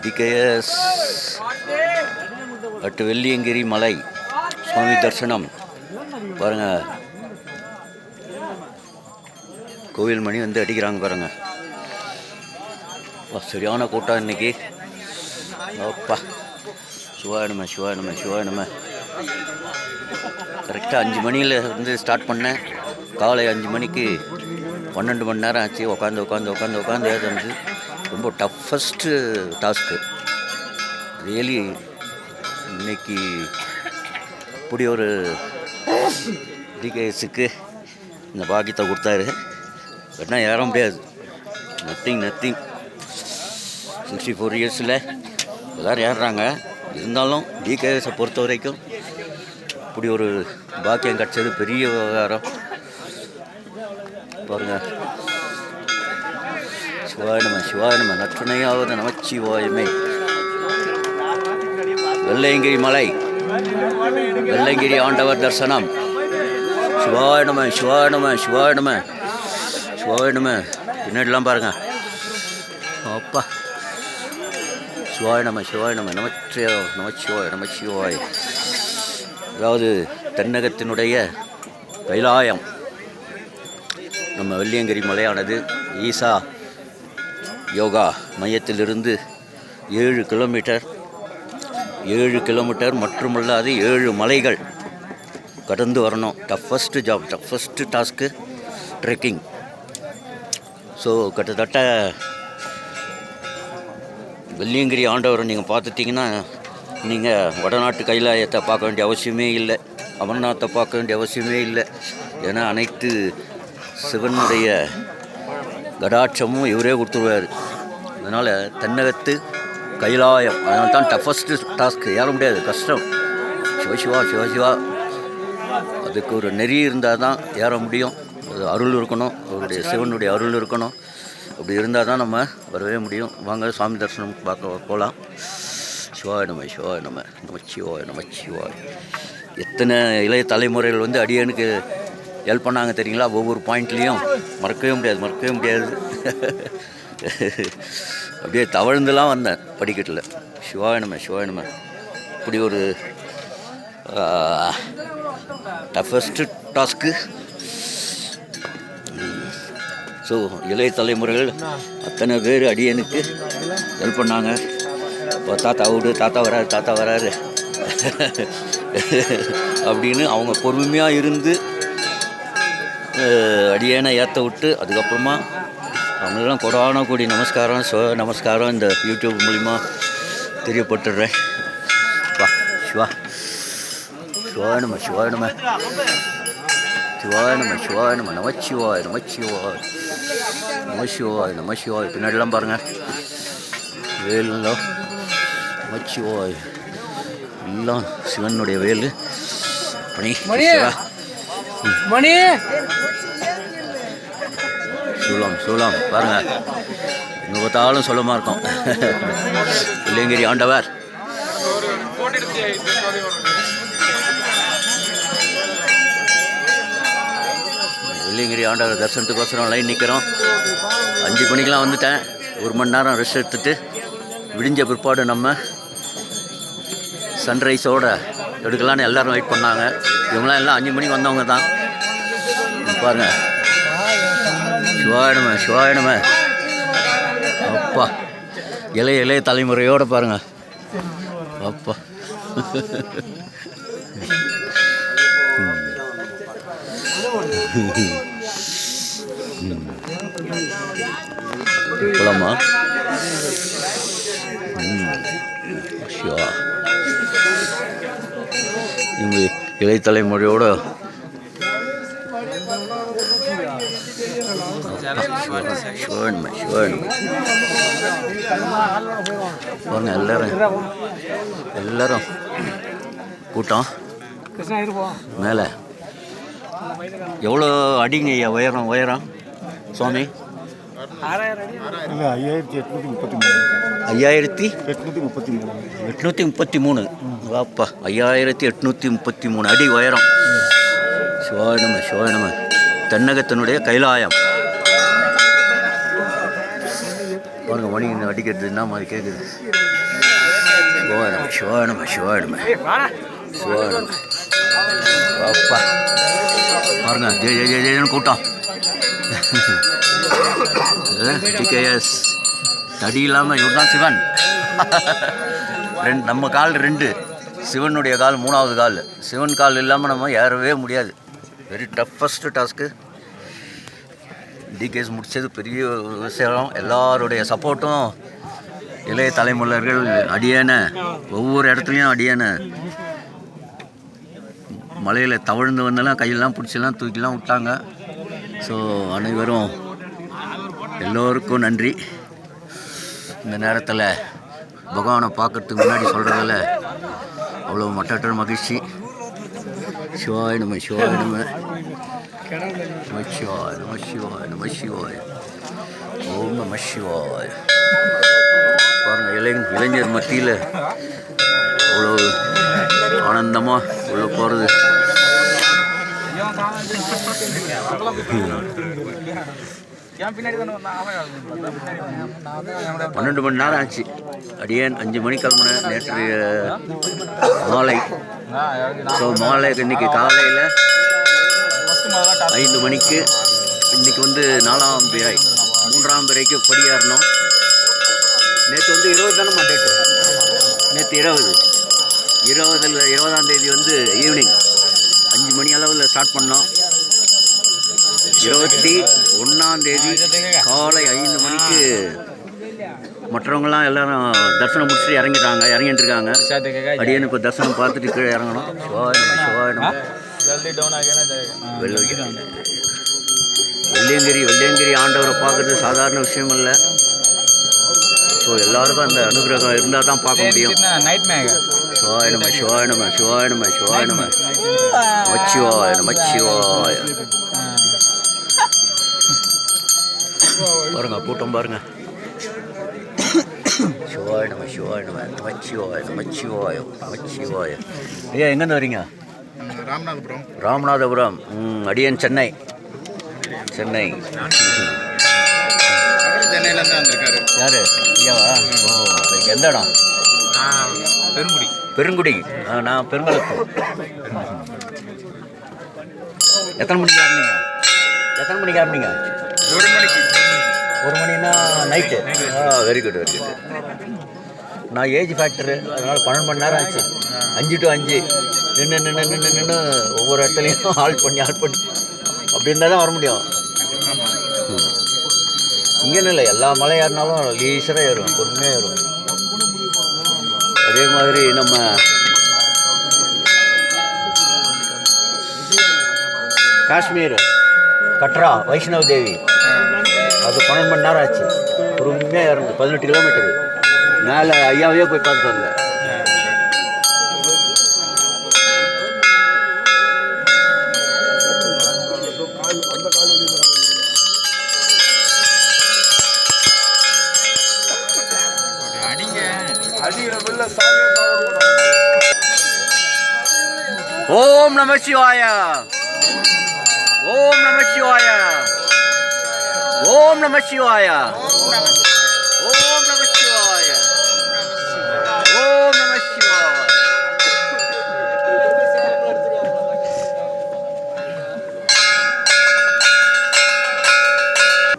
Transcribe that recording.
DKS at Velliangiri மலை சுவாமி தரிசனம் பாருங்கள். கோவில் மணி வந்து அடிக்கிறாங்க பாருங்கள். சரியான கூட்டம் இன்னைக்கு. அப்பா சிவாயணம சிவாயணம சிவாயணம. கரெக்டாக 5 மணியில் வந்து ஸ்டார்ட் பண்ணேன். காலை 5 மணிக்கு 12 மணி நேரம் ஆச்சு. உட்காந்து வந்து ரொம்ப டஃபஸ்ட்டு டாஸ்க்கு ரியலி. இன்னைக்கு இப்படி ஒரு டிகேஎஸுக்கு இந்த பாக்கியத்தை கொடுத்தாரு. வேணா ஏற முடியாது. நத்திங் 64 இயர்ஸில் எல்லோரும் ஏறுறாங்க. இருந்தாலும் டிகேஎஸை பொறுத்த வரைக்கும் இப்படி ஒரு பாக்கியம் கிடச்சது பெரிய விவகாரம் பாருங்கள். சிவாயணம நற்றுணையாவது நமச்சிவாயமே. வெள்ளையங்கிரி மலை, வெள்ளையங்கிரி ஆண்டவர் தரிசனம். சிவாயணம பின்னாடிலாம் பாருங்க. அப்பா சிவாயணம நமச்சிவாய். அதாவது தென்னகத்தினுடைய கைலாயம் நம்ம வெள்ளியங்கிரி மலையானது ஈசா யோகா மையத்திலிருந்து 7 கிலோமீட்டர் மட்டுமல்லாது 7 மலைகள் கடந்து வரணும். Toughest task trekking. ஸோ கிட்டத்தட்ட வெள்ளியங்கிரி ஆண்டவரை நீங்கள் பார்த்துட்டிங்கன்னா நீங்கள் வடநாட்டு கைலாயத்தை பார்க்க வேண்டிய அவசியமே இல்லை, அமர்நாத்தை பார்க்க வேண்டிய அவசியமே இல்லை. ஏன்னா அனைத்து சிவனுடைய கடாட்சமும் இவரே கொடுத்துருவார். அதனால் தென்னகத்து கைலாயம், அதனால தான் டஃபஸ்ட்டு டாஸ்க்கு. ஏற முடியாது, கஷ்டம். சிவசிவா அதுக்கு ஒரு நெறி இருந்தால் தான் ஏற முடியும். அது அருள் இருக்கணும், அவருடைய சிவனுடைய அருள் இருக்கணும். அப்படி இருந்தால் தான் நம்ம வரவே முடியும். வாங்க சாமி தரிசனம் போகலாம். சிவாயணம நமச்சிவாய். எத்தனை இளைய தலைமுறைகள் வந்து அடியனுக்கு ஹெல்ப் பண்ணாங்க தெரியுங்களா? ஒவ்வொரு பாயிண்ட்லேயும் மறக்கவே முடியாது. அப்படியே தவழ்ந்துலாம் வந்தேன் படிக்கட்டில். சிவாயணம இப்படி ஒரு டஃபஸ்ட்டு டாஸ்க்கு. ஸோ இளைய தலைமுறைகள் அத்தனை பேர் அடியனுக்கு ஹெல்ப் பண்ணாங்க. தாத்தா வராரு அப்படின்னு அவங்க பொறுமையாக இருந்து அடியனை ஏற்ற விட்டு, அதுக்கப்புறமா அவங்களெல்லாம் கொடான கூடி நமஸ்காரம் இந்த யூடியூப் மூலிமா தெரியப்பட்டுடுறேன். சிவாயணம நமச்சிவாய். பின்னாடிலாம் பாருங்கள், வேலுங்களோ நமச்சிவாய் எல்லாம் சிவனுடைய வேலு. மணி சூலம் பாருங்கள், எங்கே பார்த்தாலும் சொல்லமாக இருக்கும். வெள்ளியங்கிரி ஆண்டவர். வெள்ளியங்கிரி ஆண்டவர் தரிசனத்துக்கோசரம் லைன் நிற்கிறோம். 5 மணிக்கெலாம் வந்துட்டேன். 1 மணி நேரம் ரெஸ்ட் எடுத்துகிட்டு விடிஞ்ச பிற்பாடு நம்ம சன்ரைஸோடு எடுக்கலான்னு எல்லோரும் வெயிட் பண்ணாங்க. இவங்களாம் எல்லாம் 5 மணிக்கு வந்தவங்க தான். பாருங்கள், சிவாயணம. அப்பா இளைய தலைமுறையோடு பாருங்கள். அப்பா போலாமா? இவங்க இளைய தலைமுறையோடு எல்லாரும் கூட்டம் மேலே. எவ்வளோ அடிங்க ஐயா உயரம் சுவாமி? 5833. வாப்பா, 5833 அடி உயரம். சிவாயணம தென்னகத்தினுடைய கைலாயம். பாருங்க மணி இன்னும் அடிக்கிறது என்ன மாதிரி கேட்குது. சிவாயிடமே சிவாயிடமே சிவாயிடமே சிவாயிடமே அப்பா பாருங்க ஜெய ஜெய ஜெய ஜெயன்னு கூட்டம். டிகேஎஸ் தடி இல்லாமல் இவர் தான் சிவன். நம்ம கால் 2, சிவனுடைய கால் 3வது கால். சிவன் கால் இல்லாமல் நம்ம ஏறவே முடியாது. Very toughest task. டிகேஎஸ் முடித்தது பெரிய விஷயம். எல்லாருடைய சப்போர்ட்டும் இளைய தலைமுறைகள் அடியேனை ஒவ்வொரு இடத்துலையும் அடியேனை மலையில் தவழ்ந்து வந்தெல்லாம் கையெல்லாம் பிடிச்செல்லாம் தூக்கிலாம் விட்டாங்க. ஸோ அனைவரும் எல்லோருக்கும் நன்றி. இந்த நேரத்தில் பகவானை பார்க்கறதுக்கு முன்னாடி சொல்கிறதில்ல அவ்வளோ மட்டற்ற மகிழ்ச்சி. சிவாய நம்ம சிவாய நம்ம சிவாய நம சிவாய நம சிவாய ஓம் நம சிவாய. பாருங்கள் இளைஞர் மத்தியில் அவ்வளோ ஆனந்தமாக உள்ள போகிறது. 12 மணி நேரம் ஆச்சு. அடியேன் 5 மணி கிளம்புனேன் நேற்று மாலை. ஸோ மாலை இன்றைக்கி காலையில் 5 மணிக்கு இன்றைக்கி வந்து 4ஆம் பிறை 3ஆம் பிறைக்கு படியேறணும். நேற்று வந்து 20 தானே டேட்டு. நேற்று 20ஆம் தேதி வந்து ஈவினிங் 5 மணி அளவில் ஸ்டார்ட் பண்ணோம். 21ஆம் தேதி காலை 5 மணிக்கு மற்றவங்களாம் எல்லோரும் தரிசனம் முடிச்சுட்டு இறங்கிட்டு இருக்காங்க. அடியேன்னு இப்போ தரிசனம் பார்த்துட்டு கீழே இறங்கணும். சிவாயிடம் வெள்ளியங்கிரி ஆண்டவரை பார்க்குறது சாதாரண விஷயம் இல்லை. ஸோ எல்லாருக்கும் அந்த அனுகிரகம் இருந்தால் தான் பார்க்க முடியும். சிவாயிடமே சிவாயிடமே சிவாயிடமே சிவாயிடமே மச்சிவாய மச்சிவாய. பாருங்க கூட்டம் பாருங்க. சிவாயிடமே சிவாயிடமே மச்சிவாய மச்சிவாய மச்சிவாய. ஐயா எங்கேருந்து வரீங்க? ராமநாதபுரம். அடியன் சென்னை. சென்னையிலேருந்து வந்திருக்காரு. யாரு ஐயாவா? ஓ எந்த இடம்? பெருங்குடி. நான் பெருங்கலத்தூர். எத்தனை மணிக்கு ஆரம்பிங்க? 1 மணிக்கு. 1 மணின்னா நைட்டு. Very good. நான் ஏஜ் ஃபேக்டரு, அதனால் 12 மணி நேரம் ஆச்சு. 5 to 5 நின்று ஒவ்வொரு இடத்துலையும் ஆள் பண்ணி அப்படி இருந்தால் தான் வர முடியும். இங்கேன்னு இல்லை, எல்லா மலை ஏறினாலும் லீசராக ஏறும், பொறுமையாக ஏறும். அதே மாதிரி நம்ம காஷ்மீர் கட்ரா வைஷ்ணவ் தேவி அது 12 மணி நேரம் ஆச்சு. பொறுமையாக ஏறும். 18 கிலோமீட்டரு மேலே ஐயாவையே போய் பார்த்துட்டு வந்தேன். ஓம் நம சிவாய. ஓம் நம சிவாய. ஓம் நம சிவாய. ஓம்